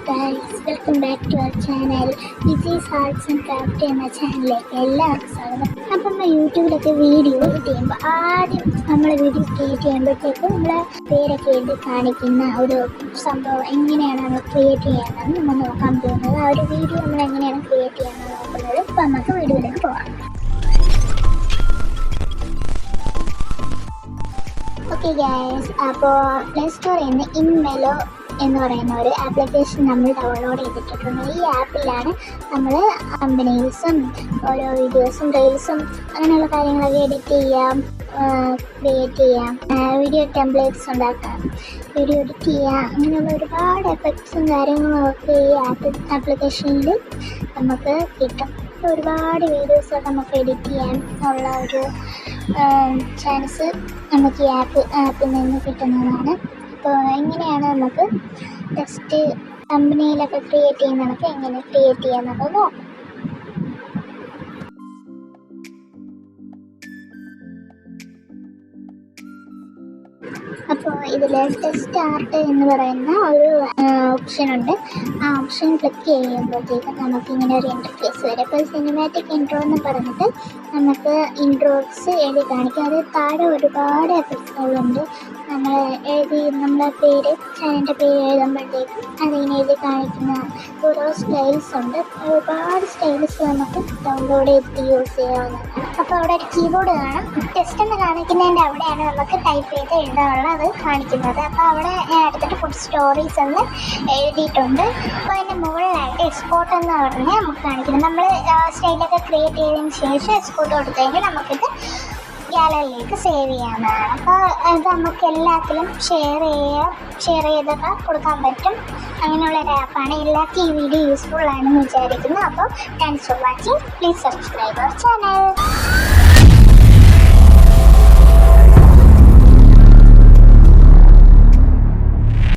Guys, welcome back to our channel Vijay's arts and craft എന്ന ചാനലിലേക്ക് എല്ലാവർക്കും സ്വാഗതം. അപ്പം നമ്മൾ യൂട്യൂബിലൊക്കെ വീഡിയോ എഡിറ്റ് ചെയ്യുമ്പോൾ ആദ്യം നമ്മൾ വീഡിയോ ക്രിയേറ്റ് ചെയ്യുമ്പോഴത്തേക്കും നമ്മളെ പേരൊക്കെ എഴുതി കാണിക്കുന്ന ഒരു സംഭവം എങ്ങനെയാണ് നമ്മൾ ക്രിയേറ്റ് ചെയ്യാമെന്നാണ് നമ്മൾ നോക്കാൻ പോകുന്നത്. ആ ഒരു വീഡിയോ നമ്മൾ എങ്ങനെയാണ് ക്രിയേറ്റ് ചെയ്യാമെന്ന് നോക്കുന്നത്. അപ്പം നമുക്ക് വീഡിയോയിലേക്ക് പോകാം. ഓക്കെ ഗൈസ്, അപ്പോൾ പ്ലേ സ്റ്റോറിൽ നിന്ന് ഇൻമെലോ എന്ന് പറയുന്ന ഒരു ആപ്ലിക്കേഷൻ നമ്മൾ ഡൗൺലോഡ് ചെയ്തിട്ടുണ്ട്. ഈ ആപ്പിലാണ് നമ്മൾ കമ്പനീസും ഓരോ വീഡിയോസും റീൽസും അങ്ങനെയുള്ള കാര്യങ്ങളൊക്കെ എഡിറ്റ് ചെയ്യാം, ക്രിയേറ്റ് ചെയ്യാം, വീഡിയോ ടെംപ്ലേറ്റ്സ് ഉണ്ടാക്കാം, വീഡിയോ എഡിറ്റ് ചെയ്യാം, അങ്ങനെയുള്ള ഒരുപാട് എഫക്ട്സും കാര്യങ്ങളും ഒക്കെ ഈ ആപ്ലിക്കേഷനിൽ നമുക്ക് കിട്ടും. ഒരുപാട് വീഡിയോസൊക്കെ നമുക്ക് എഡിറ്റ് ചെയ്യാൻ ഉള്ള ഒരു ചാൻസ് നമുക്ക് ഈ ആപ്പിൽ നിന്ന് കിട്ടുന്നതാണ്. അപ്പോൾ എങ്ങനെയാണ് നമുക്ക് ടെക്സ്റ്റ് കമ്പനിയിലൊക്കെ ക്രിയേറ്റ് ചെയ്യുന്നതൊക്കെ എങ്ങനെ ക്രിയേറ്റ് ചെയ്യാമെന്നൊക്കെ നോക്കാം. അപ്പോൾ ഇതിൽ ടെക്സ്റ്റ് ആർട്ട് എന്ന് പറയുന്ന ഒരു ഓപ്ഷൻ ഉണ്ട്. ആ ഓപ്ഷൻ ക്ലിക്ക് ചെയ്യുമ്പോഴത്തേക്കും നമുക്കിങ്ങനെ ഒരു ഇൻ്റർഫേസ് വരും. അപ്പോൾ സിനിമാറ്റിക് ഇൻട്രോ എന്ന് പറഞ്ഞിട്ട് നമുക്ക് ഇൻട്രോസ് എഴുതി കാണിക്കും. അത് താഴെ ഒരുപാട് എഫക്ട്സുകളുണ്ട്. നമ്മളെ പേര്, ചാനലിൻ്റെ പേര് എഴുതുമ്പോഴത്തേക്കും അതിങ്ങനെ എഴുതി കാണിക്കുന്ന ഓരോ സ്റ്റൈൽസ് ഉണ്ട്. ഒരുപാട് സ്റ്റൈൽസ് നമുക്ക് ഡൗൺലോഡ് ചെയ്തിട്ട് യൂസ് ചെയ്യാവുന്നതാണ്. അപ്പോൾ അവിടെ ഒരു കീബോർഡ് കാണാം. ടെക്സ്റ്റ് എന്ന് കാണിക്കുന്നതിൻ്റെ അവിടെയാണ് നമുക്ക് ടൈപ്പ് ചെയ്ത് എഴുതാനുള്ള അത് കാണിക്കുന്നത്. അപ്പോൾ അവിടെ ഞാൻ എടുത്തിട്ട് ഫുഡ് സ്റ്റോറീസ് എന്ന് എഴുതിയിട്ടുണ്ട്. അപ്പോൾ അതിൻ്റെ മുകളിലായിട്ട് എക്സ്പോർട്ട് എന്ന് പറഞ്ഞ് നമുക്ക് കാണിക്കുന്നത്. നമ്മൾ സ്റ്റൈലൊക്കെ ക്രിയേറ്റ് ചെയ്തതിന് ശേഷം എക്സ്പോർട്ട് കൊടുത്തെങ്കിൽ നമുക്കിത് ഗാലറിയിലേക്ക് സേവ് ചെയ്യാവുന്നതാണ്. അപ്പോൾ ഇത് നമുക്ക് എല്ലാത്തിലും ഷെയർ ചെയ്തൊക്കെ കൊടുക്കാൻ പറ്റും. അങ്ങനെയുള്ള ഒരു ആപ്പാണ്. എല്ലാവർക്കും ഈ വീഡിയോ യൂസ്ഫുൾ ആണെന്ന് വിചാരിക്കുന്നു. അപ്പോൾ thanks for watching. Please subscribe our channel.